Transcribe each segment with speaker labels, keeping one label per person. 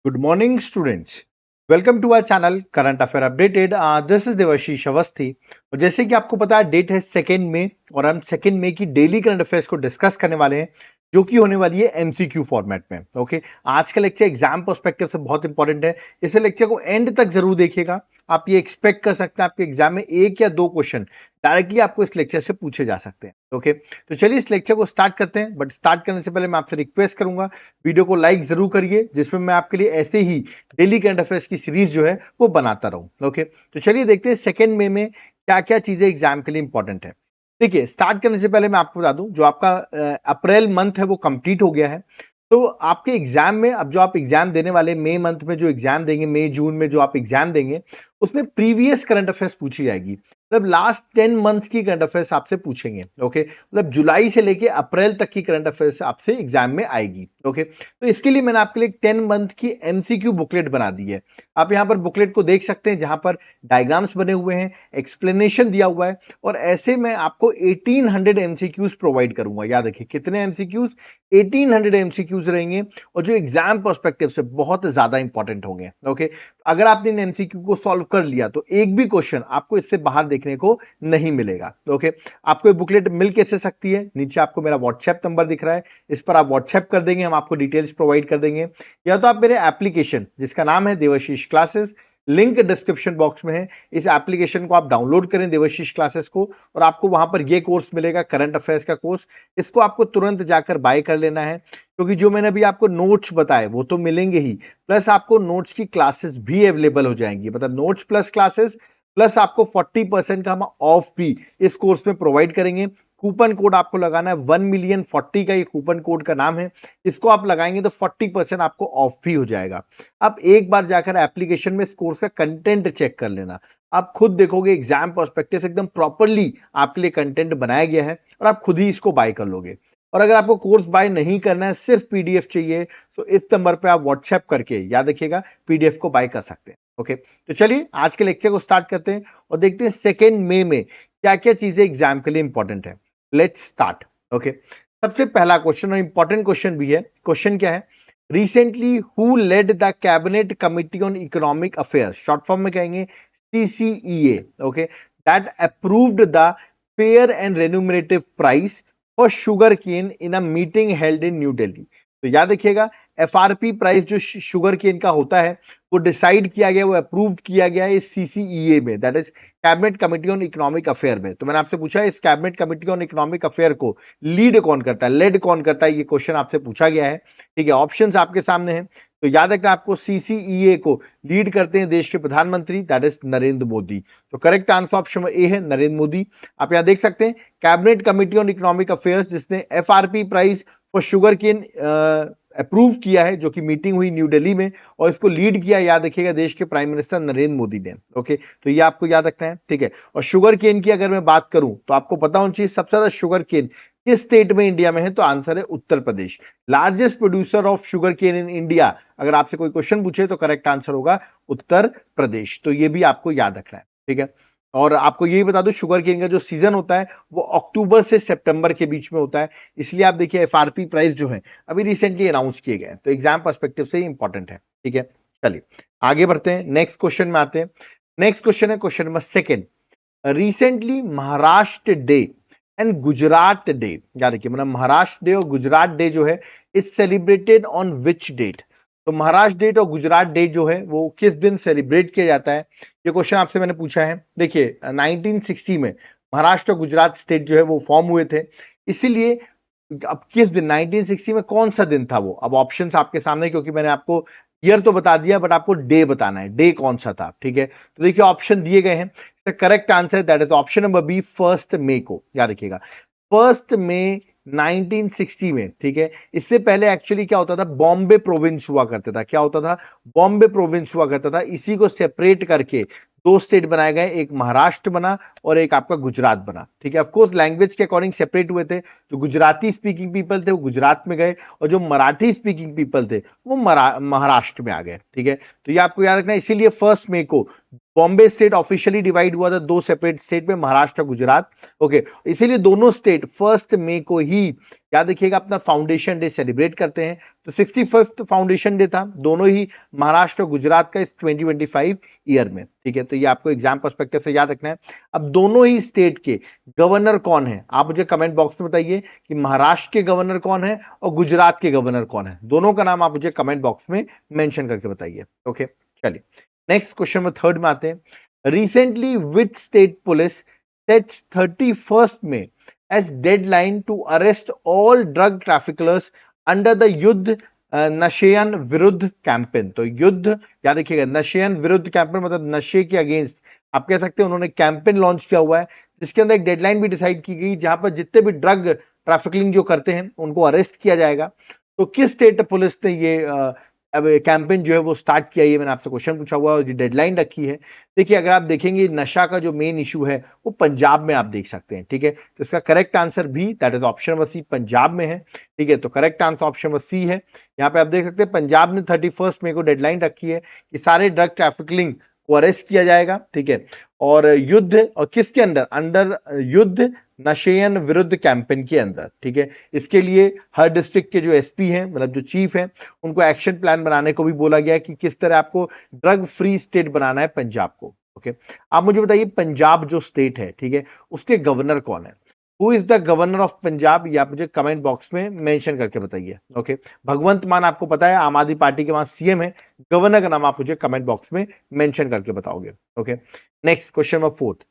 Speaker 1: Good morning, students. Welcome to our channel current affair updated. This is Devashish Awasthi. और जैसे कि आपको पता है, डेट है 2 मई और हम 2 मई की डेली करंट अफेयर्स को डिस्कस करने वाले हैं, जो कि होने वाली है एमसीक्यू फॉर्मेट में। ओके, आज का लेक्चर एग्जाम पर्सपेक्टिव से बहुत इंपॉर्टेंट है। इस लेक्चर को एंड तक जरूर देखिएगा। आप ये एक्सपेक्ट कर सकते हैं आपके एग्जाम में 1 या 2 क्वेश्चन डायरेक्टली आपको इस लेक्चर से पूछे जा सकते हैं। ओके, तो चलिए इस लेक्चर को स्टार्ट करते हैं। बट स्टार्ट करने से पहले मैं आपसे रिक्वेस्ट करूंगा, वीडियो को लाइक जरूर करिए, जिसमें मैं आपके लिए ऐसे ही डेली करंट अफेयर्स की सीरीज जो है वो बनाता रहूं। ओके, तो चलिए देखते हैं 2 मई में क्या क्या चीजें एग्जाम के लिए इंपॉर्टेंट है। देखिए, स्टार्ट करने से पहले मैं आपको बता दूं, जो आपका अप्रैल मंथ है वो कंप्लीट हो गया है। तो आपके एग्जाम में अब जो आप एग्जाम देने वाले मई मंथ में जो एग्जाम देंगे, मई जून में जो आप एग्जाम देंगे, उसमें प्रीवियस करंट अफेयर्स पूछी जाएगी। मतलब लास्ट 10 मंथ्स की करंट अफेयर्स आपसे पूछेंगे। ओके, मतलब जुलाई से लेके अप्रैल तक की करंट अफेयर्स आपसे एग्जाम में आएगी। ओके, तो इसके लिए मैंने आपके लिए 10 मंथ की एमसीक्यू बुकलेट बना दी है। आप यहां पर बुकलेट को देख सकते हैं, जहां पर डायग्राम्स बने हुए हैं, एक्सप्लेनेशन दिया हुआ है, और ऐसे मैं आपको 1800 एमसीक्यूज प्रोवाइड करूंगा। याद रखिए, कितने एमसीक्यूज? 1800 एमसीक्यूज रहेंगे, और जो एग्जाम पर्सपेक्टिव से बहुत ज्यादा इंपॉर्टेंट होंगे। ओके, अगर आपने इन एमसीक्यू को सॉल्व कर लिया तो एक भी क्वेश्चन आपको इससे बाहर देखने को नहीं मिलेगा। ओके, आपको ये बुकलेट मिल कैसे सकती है? नीचे आपको मेरा व्हाट्सएप नंबर दिख रहा है, इस पर आप व्हाट्सएप कर देंगे, हम आपको डिटेल्स प्रोवाइड कर देंगे। या तो आप मेरे एप्लीकेशन, जिसका नाम है Devashish classes, link description box में है, इस एप्लीकेशन को आप डाउनलोड करें, देवाशीष क्लासेस को, और आपको वहां पर ये कोर्स मिलेगा, करंट अफेयर्स का कोर्स। इसको आपको तुरंत जाकर बाय कर लेना है, क्योंकि जो मैंने अभी आपको नोट्स बताए वो तो मिलेंगे ही, प्लस आपको नोट्स की क्लासेस भी अवेलेबल हो जाएंगी। मतलब नोट्स प्लस क्लासेस, प्लस आपको 40% का हम ऑफ भी इस कोर्स में प्रोवाइड करेंगे। कूपन कोड आपको लगाना है 1,000,040 का, ये कूपन कोड का नाम है। इसको आप लगाएंगे तो 40% आपको ऑफ भी हो जाएगा। आप एक बार जाकर एप्लीकेशन में इस कोर्स का कंटेंट चेक कर लेना, आप खुद देखोगे एग्जाम पर्सपेक्टिव से एकदम प्रॉपरली आपके लिए कंटेंट बनाया गया है, और आप खुद ही इसको बाय कर लोगे। और अगर आपको कोर्स बाय नहीं करना है, सिर्फ पीडीएफ चाहिए, तो इस नंबर पे आप व्हाट्सएप करके, याद रखिएगा, पीडीएफ को बाय कर सकते हैं। ओके, तो चलिए आज के लेक्चर को स्टार्ट करते हैं और देखते हैं 2 मई में क्या क्या चीजें एग्जाम के लिए इंपॉर्टेंट है। Let's start. ओके, सबसे पहला क्वेश्चन, और इंपॉर्टेंट क्वेश्चन भी है। क्वेश्चन क्या है? Recently who led the cabinet committee on economic affairs, short form में कहेंगे CCEA, okay, that approved the fair and remunerative price for sugar cane in a meeting held in New Delhi. तो याद रखिएगा, FRP price जो sugar cane का होता है वो डिसाइड किया गया, वो अप्रूव किया गया है इस सीसीईए में, that is cabinet committee on economic affair में। तो मैंने आपसे पूछा, इस cabinet committee on economic affair को लीड कौन करता है, लेड कौन करता है, ये क्वेश्चन आपसे पूछा गया है। ठीक है, ऑप्शंस आपके सामने हैं। तो याद रखना, आपको सीसीईए को लीड करते हैं देश के प्रधानमंत्री, दैट इज नरेंद्र मोदी। तो करेक्ट आंसर ऑप्शन ए है, नरेंद्र मोदी। आप यहां देख सकते हैं, cabinet committee on economic affairs, जिसने FRP price for sugar cane approve किया है, जो कि मीटिंग हुई न्यू दिल्ली में, और इसको लीड किया, याद रखिएगा, देश के प्राइम मिनिस्टर नरेंद्र मोदी ने। ओके, तो ये आपको याद रखना है। ठीक है, और शुगर केन की अगर मैं बात करूं तो आपको पता होना चाहिए सबसे ज्यादा शुगर केन किस स्टेट में इंडिया में है, तो आंसर है Uttar Pradesh. Largest producer of sugar cane in India, अगर आपसे कोई क्वेश्चन पूछे तो करेक्ट आंसर होगा उत्तर प्रदेश। तो ये भी आपको याद रखना है। ठीक है, और आपको यही बता दो, शुगर केन का जो सीजन होता है वो अक्टूबर से सितंबर के बीच में होता है। इसलिए आप देखिए, एफआरपी प्राइस जो है अभी रिसेंटली अनाउंस किए गए हैं, तो एग्जाम पर्सपेक्टिव से इंपॉर्टेंट है। ठीक है, चलिए आगे बढ़ते हैं, नेक्स्ट क्वेश्चन में आते हैं। नेक्स्ट क्वेश्चन है question number 2। Recently Maharashtra day and Gujarat day, याद रखिए, मतलब महाराष्ट्र डे और गुजरात डे जो है, is celebrated on which date? तो महाराष्ट्र डे और गुजरात डे जो है वो किस दिन सेलिब्रेट किया जाता है, ये क्वेश्चन आपसे मैंने पूछा है। देखिए, 1960 में महाराष्ट्र और गुजरात स्टेट जो है वो फॉर्म हुए थे। इसीलिए अब किस दिन, 1960 में कौन सा दिन था वो, अब ऑप्शंस आपके सामने, क्योंकि मैंने आपको ईयर तो बता दिया, बट आपको डे बताना है, डे कौन सा था। ठीक है, तो देखिए ऑप्शन दिए गए हैं। Correct answer that is option number B, 1 मई को। याद रखिएगा, 1 मई 1960 में। ठीक है, इससे पहले एक्चुअली क्या होता था, बॉम्बे प्रोविंस हुआ करता था। क्या होता था? बॉम्बे प्रोविंस हुआ करता था। इसी को सेपरेट करके 2 स्टेट बनाए गए, एक महाराष्ट्र बना और एक आपका गुजरात बना। ठीक है, ऑफकोर्स लैंग्वेज के अकॉर्डिंग सेपरेट हुए थे। जो गुजराती स्पीकिंग पीपल थे वो गुजरात में गए, और जो मराठी स्पीकिंग पीपल थे वो महाराष्ट्र में आ गए। ठीक है, तो ये आपको याद रखना है। इसीलिए 1 मई को बॉम्बे स्टेट ऑफिशियली डिवाइड हुआ था 2 सेपरेट स्टेट में, महाराष्ट्र और गुजरात। ओके, इसीलिए दोनों स्टेट 1 मई को ही याद रखिएगा अपना फाउंडेशन डे सेलिब्रेट करते हैं। तो 65th फाउंडेशन डे था, दोनों ही महाराष्ट्र और गुजरात का इस 2025 ईयर में। ठीक है, तो ये आपको एग्जाम पर्सपेक्टिव से याद रखना है। अब दोनों ही स्टेट के गवर्नर कौन है, आप मुझे कमेंट बॉक्स में बताइए कि महाराष्ट्र के गवर्नर कौन है और गुजरात के गवर्नर कौन है। दोनों का नाम आप मुझे कमेंट बॉक्स में मेंशन करके बताइए। ओके, चलिए नेक्स्ट क्वेश्चन में थर्ड में आते हैं। Recently which state police sets 31st May as deadline to arrest all drug traffickers under the युद्ध नशेयन विरुद्ध कैंपेन। तो युद्ध याद रखिएगा, नशेयन विरुद्ध कैंपेन मतलब नशे के अगेंस्ट आप कह सकते हैं उन्होंने कैंपेन लॉन्च किया हुआ है, जिसके अंदर एक डेडलाइन भी डिसाइड की गई जहां पर जितने भी ड्रग ट्रैफिकिंग जो करते हैं उनको अरेस्ट किया जाएगा। तो किस स्टेट पुलिस ने ये अब कैंपेन जो है वो स्टार्ट किया, ये मैंने आपसे क्वेश्चन पूछा हुआ और डेडलाइन रखी है। देखिए अगर आप देखेंगे नशा का जो मेन इशू है वो पंजाब में आप देख सकते हैं। ठीक है, तो इसका करेक्ट आंसर भी that is option number C, Punjab में है। ठीक है, तो correct answer option number C है। यहाँ पे आप देख सकते हैं पंजाब ने 31st May को डेडलाइन रखी है कि सारे ड्रग ट्रैफिकिंग को अरेस्ट किया जाएगा। ठीक है, और युद्ध और किसके अंदर, अंडर युद्ध नशेयन विरुद्ध कैंपेन के अंदर। ठीक है, इसके लिए हर डिस्ट्रिक्ट के जो एसपी हैं मतलब जो चीफ हैं उनको एक्शन प्लान बनाने को भी बोला गया है कि किस तरह आपको ड्रग फ्री स्टेट बनाना है पंजाब को। ओके, आप मुझे बताइए पंजाब जो स्टेट है, ठीक है, उसके गवर्नर कौन है? Who is the governor of Punjab, ये आप मुझे कमेंट बॉक्स में मेंशन करके बताइए। ओके, भगवंत मान आपको पता है आम आदमी पार्टी के वहां सीएम है, गवर्नर का नाम आप मुझे कमेंट बॉक्स में मेंशन करके बताओगे। Okay, next question number fourth.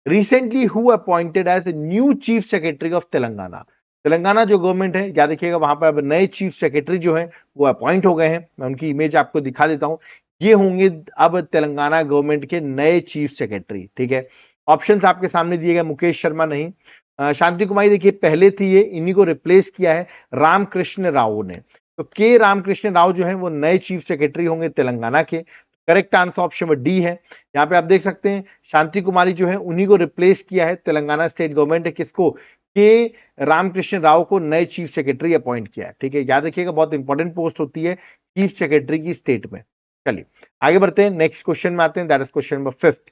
Speaker 1: Recently who appointed as new chief secretary of Telangana. Telangana जो गवर्नमेंट है, याद रखिएगा वहां पर अब नए चीफ सेक्रेटरी जो है वो अपॉइंट हो गए हैं। मैं उनकी इमेज आपको दिखा देता हूं, ये होंगे अब तेलंगाना गवर्नमेंट के नए चीफ सेक्रेटरी। ठीक है, ऑप्शंस आपके सामने दिए गए, मुकेश शर्मा नहीं, शांति कुमारी देखिए पहले थी, ये इन्हीं को रिप्लेस किया है रामकृष्ण राव ने। तो के रामकृष्ण राव जो है वो नए चीफ सेक्रेटरी होंगे तेलंगाना के। Correct answer option number D है। यहाँ पे आप देख सकते हैं शांति कुमारी जो है उन्हीं को रिप्लेस किया है तेलंगाना स्टेट गवर्नमेंट है, किसको, के रामकृष्ण राव को नए चीफ सेक्रेटरी अपॉइंट किया है। ठीक है, याद रखिएगा बहुत इंपॉर्टेंट पोस्ट होती है चीफ सेक्रेटरी की स्टेट में। चलिए आगे बढ़ते हैं, नेक्स्ट क्वेश्चन में आते हैं, that is question number 5th।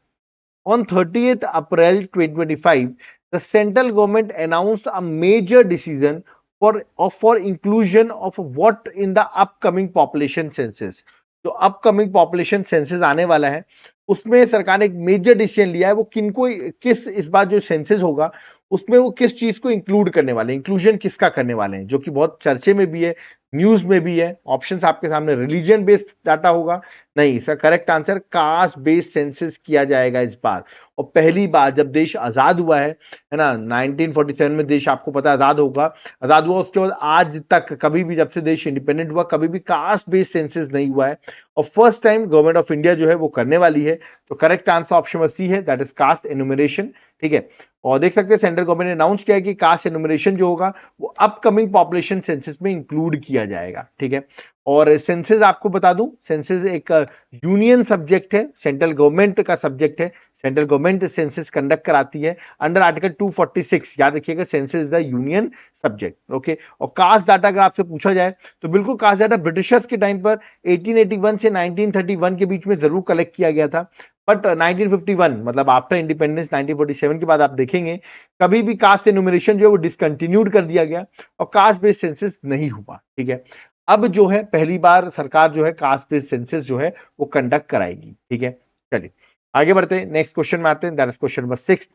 Speaker 1: On 30th April 2025, the central government announced a major decision for inclusion of what in the upcoming population census। जो अपकमिंग पॉपुलेशन सेंसस आने वाला है उसमें सरकार ने एक मेजर डिसीजन लिया है। वो किनको, किस इस बार जो सेंसस होगा उसमें वो किस चीज को इंक्लूड करने वाले हैं, इंक्लूजन किसका करने वाले हैं, जो कि बहुत चर्चे में भी है, न्यूज में भी है। ऑप्शंस आपके सामने, रिलीजन बेस्ड डाटा होगा, नहीं, इसका correct answer caste based census किया जाएगा इस बार। और पहली बार जब देश आजाद हुआ है ना, 1947 में देश आपको पता है आजाद हुआ, उसके बाद आज तक कभी भी जब से देश इंडिपेंडेंट हुआ कभी भी कास्ट बेस्ड सेंसस नहीं हुआ है, और first time government of India जो है वो करने वाली है। तो करेक्ट आंसर ऑप्शन सी है, दैट इज कास्ट एनुमरेशन। ठीक है, और देख सकते हैं सेंट्रल गवर्नमेंट ने अनाउंस किया है कि कास्ट एनुमरेशन जो होगा वो अपकमिंग पॉपुलेशन सेंसस में इंक्लूड किया जाएगा। ठीक है, और सेंसस आपको बता दूं, सेंसस एक यूनियन सब्जेक्ट है, सेंट्रल गवर्नमेंट का सब्जेक्ट है, सेंट्रल गवर्नमेंट सेंसस कंडक्ट कराती है अंडर आर्टिकल 246। याद रखिएगा census is the union subject. Okay, और कास्ट डाटा अगर आपसे पूछा जाए तो बिल्कुल कास्ट डाटा ब्रिटिशर्स के टाइम पर 1881 से 1931 के बीच में जरूर कलेक्ट किया गया था, बट 1951 मतलब आफ्टर इंडिपेंडेंस 1947 के बाद आप देखेंगे कभी भी कास्ट एनुमरेशन जो है वो डिसकंटिन्यूड कर दिया गया और कास्ट बेस्ड सेंसस नहीं हुआ। ठीक है, अब जो है पहली बार सरकार जो है कास्ट बेस्ड सेंसस जो है वो कंडक्ट कराएगी। ठीक है, चलिए आगे बढ़ते हैं, नेक्स्ट क्वेश्चन में आते हैं, that is question number 6।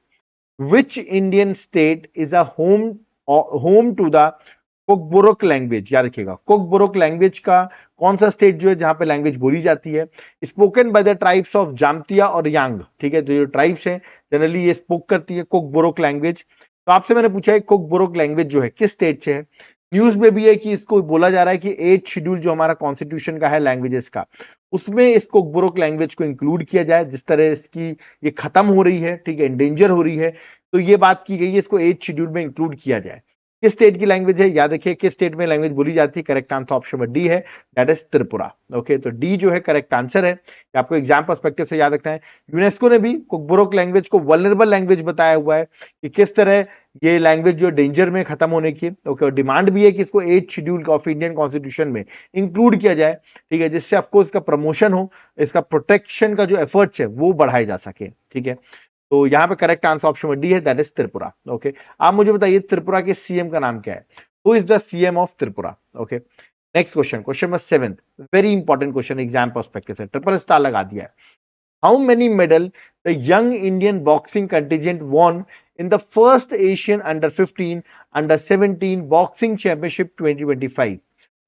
Speaker 1: Which Indian state is a home to the Kokborok language. याद रखिएगा कोकबोरोक लैंग्वेज का कौन सा स्टेट जो है जहां पे लैंग्वेज बोली जाती है, spoken by the tribes of Jamatia और यांग। ठीक है, जो ट्राइब्स हैं जनरली ये स्पोक करती है कोकबोरोक लैंग्वेज। तो आपसे मैंने पूछा है कोकबोरोक लैंग्वेज जो है किस स्टेट से है। न्यूज में भी है कि इसको बोला जा रहा है कि 8th शेड्यूल जो हमारा कॉन्स्टिट्यूशन का है लैंग्वेजेस का, उसमें इस कोकबोरोक लैंग्वेज को इंक्लूड किया जाए। जिस तरह इसकी ये खत्म हो रही है, ठीक है, एंडेंजर हो रही है, तो ये बात की गई है इसको 8th शेड्यूल में इंक्लूड किया जाए। किस स्टेट की लैंग्वेज है, याद रखिए किस स्टेट में लैंग्वेज बोली जाती है, correct answer option number D है, दैट इज त्रिपुरा। ओके, तो डी जो है करेक्ट आंसर है, आपको एग्जाम पर्सपेक्टिव से याद रखना है। यूनेस्को ने भी कोकबोरोक लैंग्वेज को वल्नरेबल लैंग्वेज बताया हुआ है कि किस तरह ये लैंग्वेज जो डेंजर में खत्म होने की। ओके, और डिमांड भी है कि इसको 8th schedule of Indian constitution में इंक्लूड किया जाए। ठीक है, जिससे ऑफकोर्स इसका प्रमोशन हो, इसका प्रोटेक्शन का जो एफर्ट्स है वो बढ़ाए जा सके। ठीक है, तो यहां पे करेक्ट आंसर ऑप्शन डी है, दैट इज त्रिपुरा। ओके, आप मुझे बताइए त्रिपुरा के सीएम का नाम क्या है। Who is the CM of Tripura? Okay, next question, question number 7, very important question, exam perspective से ट्रिपल स्टार लगा दिया है। How many medal the young Indian boxing contingent von in the first Asian under 15 under 17 boxing championship 2025?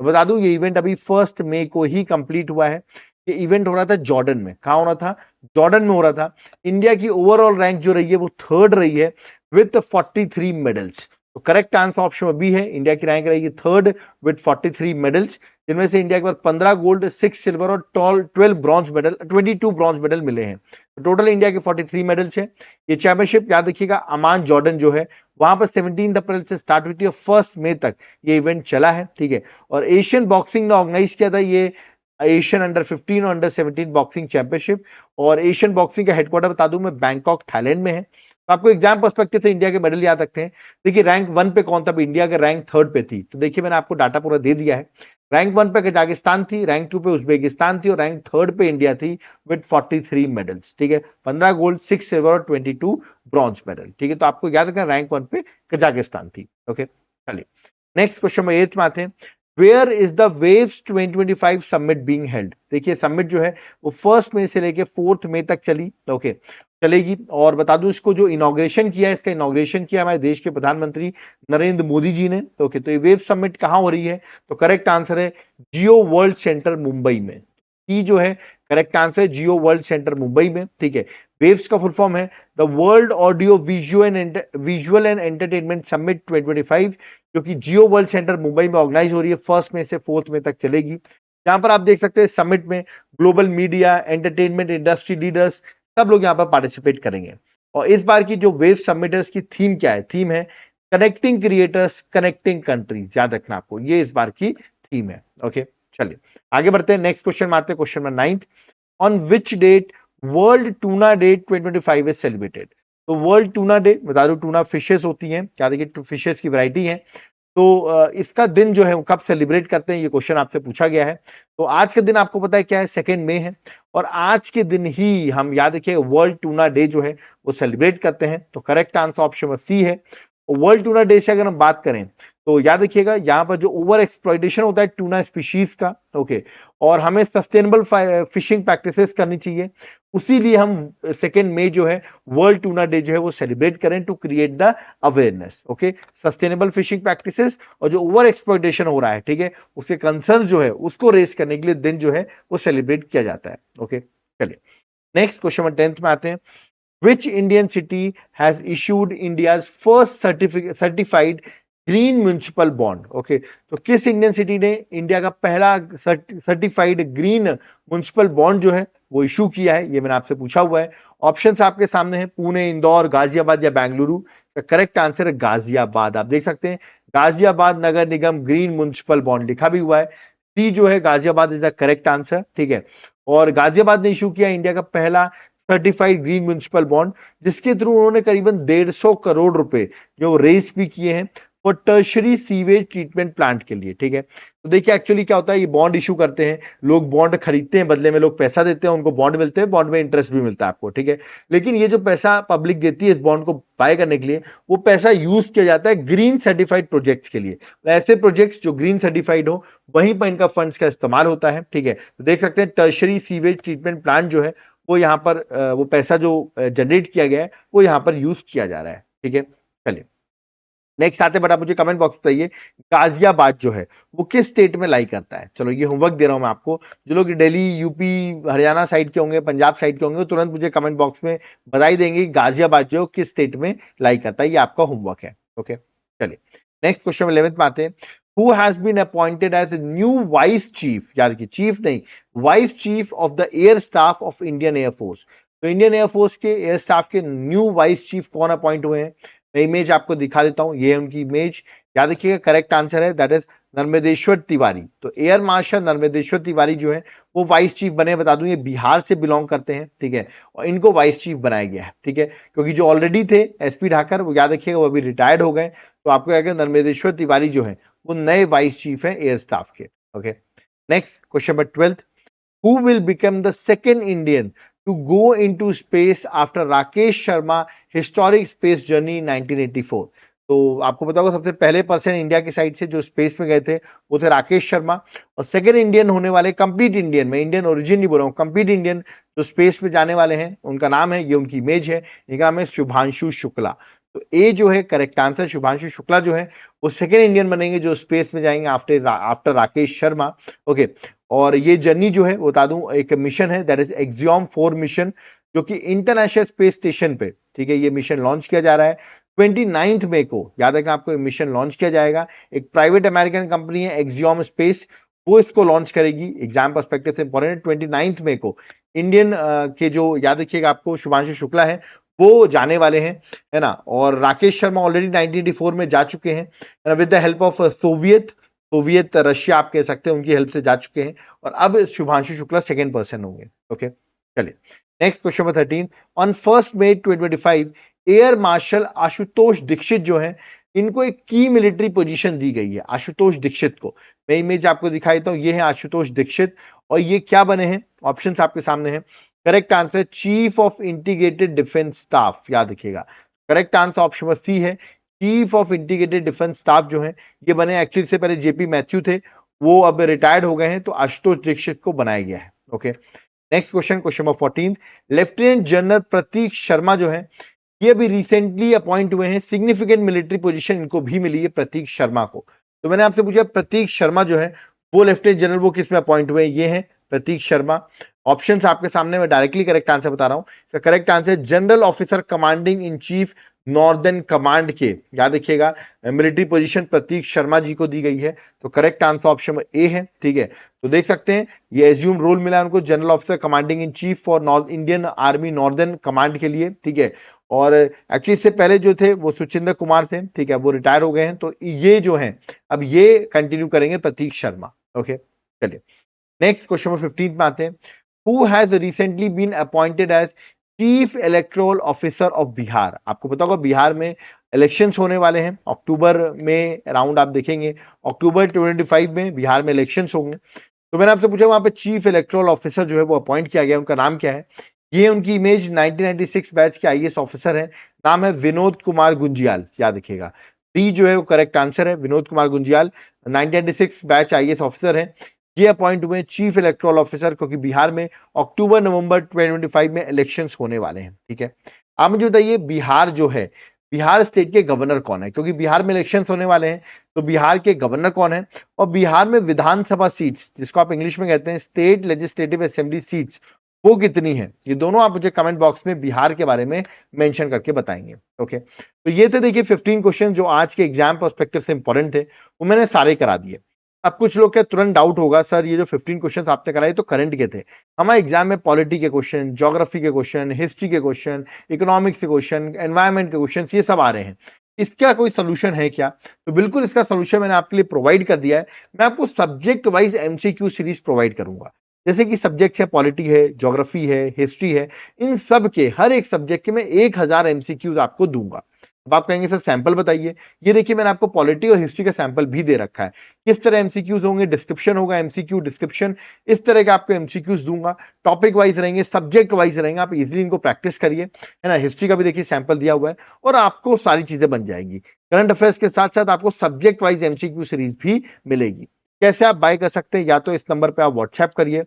Speaker 1: बता दूं ये event अभी 1 मई को ही कंप्लीट हुआ है। ये इवेंट हो रहा था जॉर्डन में। कहां हो रहा था? जॉर्डन में हो रहा था। इंडिया की ओवरऑल रैंक जो रही है वो 3rd रही है विथ 43 मेडल्स। तो करेक्ट आंसर ऑप्शन बी है, इंडिया की रैंक रहेगी 3rd विथ 43 मेडल्स, जिनमें से इंडिया के पास 15 गोल्ड, 6 सिल्वर और 12 ब्रॉन्ज मेडल, 22 ब्रॉन्ज मेडल मिले हैं। तो टोटल इंडिया के 43 मेडल्स है। ये चैंपियनशिप याद रखिएगा अमान जॉर्डन जो है वहां पर 17 अप्रैल से स्टार्ट हुई थी और 1 मई तक ये इवेंट चला है, ठीक है। और एशियन बॉक्सिंग ने ऑर्गेनाइज किया था ये एशियन अंडर 15 और अंडर 17 बॉक्सिंग चैंपियनशिप। और एशियन बॉक्सिंग का हेडक्वार्टर बता दूं मैं बैंकॉक थाईलैंड में है। तो आपको एग्जाम पर्सपेक्टिव से इंडिया के मेडल याद रखते हैं। देखिए रैंक 1 पे कौन था? इंडिया का रैंक 3rd पे थी। तो देखिए मैंने आपको डाटा पूरा दे दिया है। रैंक 1 पे कजाकिस्तान थी, रैंक 2 पे उज्बेकिस्तान थी और रैंक 3rd पे इंडिया थी विद 43 मेडल्स, ठीक है। 15 गोल्ड, 6 सिल्वर और 22 ब्रॉन्ज मेडल, ठीक है। तो आपको याद रखना रैंक 1 पे कजाकिस्तान थी। ओके, चलिए नेक्स्ट क्वेश्चन में 8 में आते हैं। Where is the Waves 2025 summit being held? देखिए समिट जो है वो 1 मई से लेके 4 मई तक चली, ओके, चलेगी। और बता दूं इसको जो इनॉग्रेशन किया है, इसका इनॉग्रेशन किया हमारे देश के प्रधानमंत्री नरेंद्र मोदी जी ने। ओके, तो ये वेव समिट कहां हो रही है? तो करेक्ट आंसर है जियो वर्ल्ड सेंटर मुंबई में। ई जो है करेक्ट आंसर है जियो वर्ल्ड सेंटर मुंबई में, ठीक है। वेव्स का फुल फॉर्म है the world audio visual and entertainment summit 2025, जो कि जियो वर्ल्ड सेंटर मुंबई में ऑर्गेनाइज हो रही है। 1 मई से 4 मई तक चलेगी। यहां पर आप देख सकते हैं समिट में global media, entertainment industry leaders सब लोग यहां पर पार्टिसिपेट करेंगे। और इस बार की जो वेव समिटर्स की थीम क्या है? थीम है कनेक्टिंग क्रिएटर्स कनेक्टिंग कंट्रीज। याद रखना आपको, ये इस बार की थीम है। ओके, चलिए आगे बढ़ते हैं। नेक्स्ट क्वेश्चन में आते हैं, question number 9। On which date world tuna day 2025 is celebrated? तो वर्ल्ड टूना डे बता दो, टूना फिशेस होती हैं, क्या देखिए फिशेस की वैरायटी है। तो इसका दिन जो है वो कब सेलिब्रेट करते हैं, ये क्वेश्चन आपसे पूछा गया है। तो आज के दिन आपको पता है क्या है? 2 मई है। और आज के दिन ही हम याद रखिए वर्ल्ड टूना डे जो है वो सेलिब्रेट करते हैं। तो करेक्ट आंसर ऑप्शन सी है। वर्ल्ड टूना डे से अगर हम बात करें तो याद रखिएगा यहां पर जो ओवर एक्सप्लॉइटेशन होता है टूना स्पीशीज का, ओके, और हमें सस्टेनेबल फिशिंग प्रैक्टिसेस करनी चाहिए। उसी लिए हम 2 मई जो है वर्ल्ड टूना डे जो है वो सेलिब्रेट करें to create the awareness. Okay, sustainable fishing practices और जो ओवर एक्सप्लॉइटेशन हो रहा है, ठीक है, उसके कंसर्न जो है उसको रेस करने के लिए दिन जो है वो सेलिब्रेट किया जाता है। ओके, चलिए नेक्स्ट क्वेश्चन में 10th में आते हैं। Which Indian city has issued India's first certified green municipal bond? Okay, तो किस इंडियन सिटी ने इंडिया का पहला सर्टिफाइड ग्रीन म्युनिसिपल बॉन्ड जो है वो इशू किया है? ये मैंने आपसे पूछा हुआ है। ऑप्शंस आपके सामने हैं, पुणे, इंदौर, गाजियाबाद या बेंगलुरु। करेक्ट आंसर है गाजियाबाद। आप देख सकते हैं गाजियाबाद नगर निगम ग्रीन म्युनिसिपल बॉन्ड लिखा भी हुआ है। सी जो है Ghaziabad is the correct answer, ठीक है। और गाजियाबाद ने इशू किया इंडिया का पहला सर्टिफाइड ग्रीन म्युनिसिपल बॉन्ड, जिसके थ्रू उन्होंने करीबन 150 करोड़ रुपए जो रेस भी किए हैं वो टर्शरी सीवेज ट्रीटमेंट प्लांट के लिए, ठीक है। तो देखिए एक्चुअली क्या होता है, ये बॉन्ड इशू करते हैं लोग, बॉन्ड खरीदते हैं, बदले में लोग पैसा देते हैं, उनको बॉन्ड मिलते हैं, बॉन्ड में इंटरेस्ट भी मिलता है आपको, ठीक है। लेकिन ये जो पैसा पब्लिक देती है इस बॉन्ड को बाय करने के लिए, वो पैसा यूज किया जाता है ग्रीन सर्टिफाइड प्रोजेक्ट्स के लिए। ऐसे प्रोजेक्ट्स जो ग्रीन सर्टिफाइड हो वहीं पर इनका फंड्स का इस्तेमाल होता है, ठीक है। तो देख सकते हैं टर्शरी सीवेज ट्रीटमेंट प्लांट जो है वो यहाँ पर वो पैसा जो जनरेट किया गया है वो यहाँ पर यूज किया जा रहा है, ठीक है। चलिए नेक्स्ट आते बड़ा, मुझे कमेंट बॉक्स बताइए गाजियाबाद जो है वो किस स्टेट में लाई करता है? चलो ये होमवर्क दे रहा हूं मैं आपको। जो लोग दिल्ली, यूपी, हरियाणा साइड के होंगे, पंजाब साइड के होंगे, वो तुरंत मुझे कमेंट बॉक्स में बताई देंगे गाजियाबाद जो किस स्टेट में लाई करता है। ये आपका होमवर्क है। ओके, चलिए नेक्स्ट क्वेश्चन 11th में आते हैं। Who has been appointed as a new vice chief? याद रखिए चीफ नहीं, vice chief of the air staff of Indian air force. तो इंडियन एयरफोर्स के एयर स्टाफ के न्यू वाइस चीफ कौन अपॉइंट हुए हैं? मैं इमेज आपको दिखा देता हूं, ये है उनकी इमेज। याद रखिएगा करेक्ट आंसर है दैट इज नर्मदेश्वर तिवारी। तो एयर मार्शल नर्मदेश्वर तिवारी जो है वो वाइस चीफ बने। बता दूं ये बिहार से बिलोंग करते हैं, ठीक है, और इनको वाइस चीफ बनाया गया है, ठीक है, क्योंकि जो ऑलरेडी थे एसपी ढाकर वो याद रखिएगा वो अभी रिटायर्ड हो गए। तो आपको क्या नर्मदेश्वर तिवारी जो है वो नए वाइस चीफ है एयर स्टाफ के। Okay, next question number 12। Who will become the second Indian to go into space after Rakesh Sharma historic space journey in 1984? तो आपको पता होगा सबसे पहले पर्सन इंडिया की साइड से जो स्पेस में गए थे वो थे राकेश शर्मा, और सेकेंड इंडियन होने वाले, कंप्लीट इंडियन, मैं इंडियन ओरिजिन नहीं बोल रहा हूँ, कंप्लीट इंडियन जो स्पेस में जाने वाले हैं उनका नाम है, ये उनकी इमेज है, इनका नाम है शुभांशु शुक्ला। तो ए जो है करेक्ट आंसर, शुभांशु शुक्ला जो है वो सेकेंड इंडियन बनेंगे जो स्पेस में जाएंगे आफ्टर राकेश शर्मा। ओके, और ये जर्नी जो है बता दूं एक मिशन है, दैट इज एक्सियोम 4 मिशन, जो कि इंटरनेशनल स्पेस स्टेशन पे, ठीक है, ये मिशन लॉन्च किया जा रहा है 29 मई को, याद रखना आपको, मिशन लॉन्च किया जाएगा। एक प्राइवेट अमेरिकन कंपनी है एक्सियोम स्पेस, वो इसको लॉन्च करेगी, एग्जाम पर्सपेक्टिव से इंपॉर्टेंट है। 29 मई को इंडियन के जो, याद रखिएगा आपको, शुभांशु शुक्ला है वो जाने वाले हैं, है ना, और राकेश शर्मा ऑलरेडी 1984 में जा चुके हैं with the help of Soviet Russia आप कह सकते हैं, उनकी हेल्प से जा चुके हैं, और अब शुभांशु शुक्ला सेकेंड पर्सन होंगे। ओके, चलिए नेक्स्ट क्वेश्चन नंबर 13। ऑन 1 मई 2025 एयर मार्शल आशुतोष दीक्षित जो है, इनको एक की मिलिट्री पोजीशन दी गई है, आशुतोष दीक्षित को। मैं इमेज आपको दिखाई देता हूं, ये है आशुतोष दीक्षित, और ये क्या बने हैं, ऑप्शंस आपके सामने हैं। Correct answer chief of integrated defence staff, याद रखिएगा, correct answer option number C है, chief of integrated defence staff जो है ये बने, एक्चुअली से पहले जेपी मैथ्यू थे, वो अब रिटायर्ड हो गए हैं, तो आशुतोष दीक्षित को बनाया गया है। Okay, next question, question number 14। Lieutenant general Prateek Sharma जो है ये भी रिसेंटली अपॉइंट हुए हैं, सिग्निफिकेंट मिलिट्री पोजीशन इनको भी मिली है प्रतीक शर्मा को। तो मैंने आपसे पूछा प्रतीक शर्मा जो है वो लेफ्टिनेंट जनरल वो किस में अपॉइंट हुए हैं, ये है प्रतीक शर्मा। ऑप्शंस आपके सामने, मैं डायरेक्टली करेक्ट आंसर बता रहा हूं। इसका correct answer general officer commanding in chief northern command के, याद रखिएगा, मिलिट्री पोजीशन प्रतीक शर्मा जी को दी गई है, तो करेक्ट आंसर ऑप्शन ए है। ठीक है, तो देख सकते हैं ये एज्यूम रोल मिला है उनको, general officer commanding in chief for Indian army northern command के लिए। ठीक है, और एक्चुअली इससे पहले जो थे वो सुचिंदर कुमार थे, ठीक है, वो रिटायर हो गए हैं, तो ये जो है अब ये कंटिन्यू करेंगे प्रतीक शर्मा। ओके, चलिए नेक्स्ट क्वेश्चन नंबर 15 में आते हैं। Who has recently been appointed as chief electoral officer of Bihar. आपको पता होगा बिहार में इलेक्शंस होने वाले हैं अक्टूबर में, अराउंड आप देखेंगे अक्टूबर 25 में बिहार में इलेक्शंस होंगे। तो मैंने आपसे पूछा वहां पे चीफ इलेक्टोरल ऑफिसर जो है वो अपॉइंट किया गया, उनका नाम क्या है। ये उनकी इमेज 1996 बैच के आईएएस ऑफिसर है, नाम है विनोद कुमार गुंजियाल, याद रखिएगा, डी जो है वो करेक्ट आंसर है, Vinod Kumar Gunjyal 1996 batch IAS officer है। ये अपॉइंट हुए चीफ इलेक्टोरल ऑफिसर, क्योंकि बिहार में अक्टूबर नवंबर 2025 में इलेक्शंस होने वाले हैं। ठीक है, आप मुझे बताइए बिहार जो है, बिहार स्टेट के गवर्नर कौन है, क्योंकि बिहार में इलेक्शंस होने वाले हैं, तो बिहार के गवर्नर कौन है, और बिहार में विधानसभा सीट्स जिसको आप इंग्लिश में कहते हैं स्टेट लेजिस्लेटिव असेंबली सीट्स, वो कितनी है, ये दोनों आप मुझे कमेंट बॉक्स में बिहार के बारे में मेंशन करके बताएंगे। ओके, तो ये थे देखिए 15 क्वेश्चन जो आज के एग्जाम पर्सपेक्टिव से इंपॉर्टेंट थे, वो मैंने सारे करा दिए। अब कुछ लोग क्या तुरंत डाउट होगा, सर ये जो 15 क्वेश्चंस आपने कराए तो करंट के थे। हमारे एग्जाम में पॉलिटी के क्वेश्चन, ज्योग्राफी के क्वेश्चन, हिस्ट्री के क्वेश्चन, इकोनॉमिक्स के क्वेश्चन, एनवायरमेंट के क्वेश्चन, ये सब आ रहे हैं। इसका कोई सोल्यूशन है क्या? तो बिल्कुल इसका सोल्यूशन मैंने आपके लिए प्रोवाइड कर दिया है। मैं आपको subject wise MCQ series provide करूंगा, जैसे कि सब्जेक्ट है पॉलिटी है, ज्योग्राफी है, हिस्ट्री है, इन सब के हर एक सब्जेक्ट के मैं 1000 एमसीक्यूज आपको दूंगा। अब आप कहेंगे सर सैंपल बताइए, ये देखिए मैंने आपको पॉलिटी और हिस्ट्री का सैंपल भी दे रखा है, किस तरह एमसीक्यूज होंगे, डिस्क्रिप्शन होगा, एमसीक्यू डिस्क्रिप्शन, इस तरह के आपको एमसीक्यूज दूंगा, टॉपिक वाइज रहेंगे, सब्जेक्ट वाइज रहेंगे, आप इजीली इनको प्रैक्टिस करिए, है ना। हिस्ट्री का भी देखिए सैंपल दिया हुआ है, और आपको सारी चीजें बन जाएगी। करंट अफेयर्स के साथ साथ आपको सब्जेक्ट वाइज एमसीक्यू सीरीज भी मिलेगी। कैसे आप बाय कर सकते हैं, या तो इस नंबर पर आप व्हाट्सएप करिए,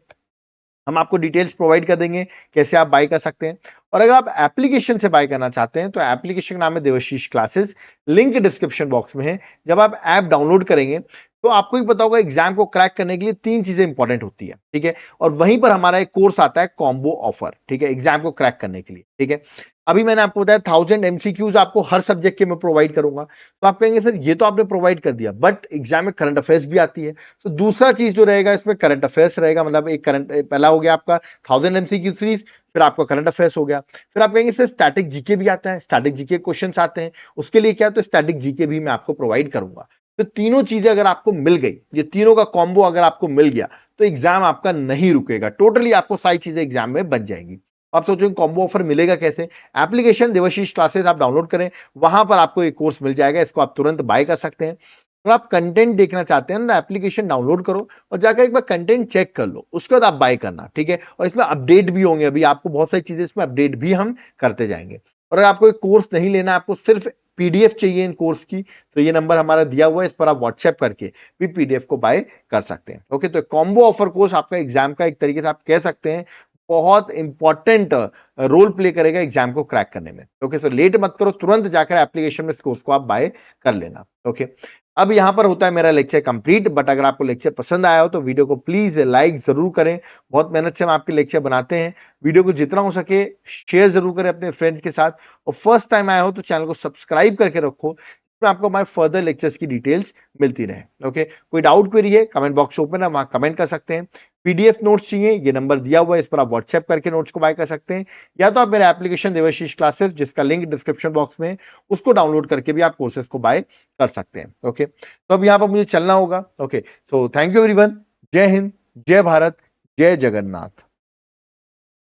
Speaker 1: हम आपको डिटेल्स प्रोवाइड कर देंगे कैसे आप बाय कर सकते हैं। और अगर आप एप्लीकेशन से बाय करना चाहते हैं तो एप्लीकेशन का नाम है Devashish classes, link description box में है। जब आप ऐप डाउनलोड करेंगे तो आपको ही पता होगा एग्जाम को क्रैक करने के लिए 3 चीजें इंपॉर्टेंट होती है, ठीक है, और वहीं पर हमारा एक कोर्स आता है कॉम्बो ऑफर, ठीक है, एग्जाम को क्रैक करने के लिए। ठीक है, अभी मैंने आपको बताया 1000 एमसीक्यूज आपको हर सब्जेक्ट के मैं प्रोवाइड करूंगा। तो आप कहेंगे सर ये तो आपने प्रोवाइड कर दिया, बट एग्जाम में करंट अफेयर्स भी आती है। तो दूसरा चीज जो रहेगा इसमें करंट अफेयर्स रहेगा, मतलब एक करंट, पहला हो गया आपका 1000 एमसीक्यू सीरीज, फिर आपका करंट अफेयर्स हो गया, फिर आप कहेंगे सर स्टैटिक जीके भी आता है, स्टैटिक जीके क्वेश्चंस आते हैं, उसके लिए क्या, तो स्टैटिक जीके भी मैं आपको प्रोवाइड करूंगा। तो तीनों चीजें अगर आपको मिल गई, ये तीनों का कॉम्बो अगर आपको मिल गया तो एग्जाम आपका नहीं रुकेगा, टोटली आपको सारी चीजें एग्जाम में बच जाएंगी। आप सोचेंगे कॉम्बो ऑफर मिलेगा कैसे, एप्लीकेशन देवाशीष क्लासेस आप डाउनलोड करें, वहां पर आपको एक कोर्स मिल जाएगा, इसको आप तुरंत बाय कर सकते हैं। अगर आप कंटेंट देखना चाहते हैं ना, एप्लीकेशन डाउनलोड करो और जाकर एक बार कंटेंट चेक कर लो, उसके बाद आप बाय करना, ठीक है। और इसमें अपडेट भी होंगे, अभी आपको बहुत सारी चीजें इसमें अपडेट भी हम करते जाएंगे। और अगर आपको एक कोर्स नहीं लेना, आपको सिर्फ पीडीएफ चाहिए इन कोर्स की, तो ये नंबर हमारा दिया हुआ है, इस पर आप व्हाट्सएप करके भी पीडीएफ को बाय कर सकते हैं। ओके, तो कॉम्बो ऑफर कोर्स आपका एग्जाम का एक तरीके से आप कह सकते हैं बहुत इंपॉर्टेंट रोल प्ले करेगा एग्जाम को क्रैक करने में। ओके, तो लेट मत करो, तुरंत जाकर एप्लीकेशन में इस कोर्स को आप बाय कर लेना। ओके, अब यहां पर होता है मेरा लेक्चर कंप्लीट, बट अगर आपको लेक्चर पसंद आया हो तो वीडियो को प्लीज लाइक जरूर करें। बहुत मेहनत से हम आपके लेक्चर बनाते हैं। वीडियो को जितना हो सके शेयर जरूर करें अपने फ्रेंड्स के साथ, और फर्स्ट टाइम आया हो तो चैनल को सब्सक्राइब करके रखो, इसमें आपको हमारे फर्दर लेक्चर्स की डिटेल्स मिलती रहे। ओके, कोई डाउट क्वेरी है कमेंट बॉक्स ओपन है, वहां कमेंट कर सकते हैं। पीडीएफ नोट्स चाहिए, ये नंबर दिया हुआ है, इस पर आप व्हाट्सएप करके नोट्स को बाय कर सकते हैं, या तो आप मेरा एप्लीकेशन देवाशीष क्लासेस, जिसका लिंक डिस्क्रिप्शन बॉक्स में, उसको डाउनलोड करके भी आप कोर्सेज को बाय कर सकते हैं। ओके, तो अब यहां पर मुझे चलना होगा। Okay, so thank you everyone. जय हिंद, जय भारत, जय जगन्नाथ।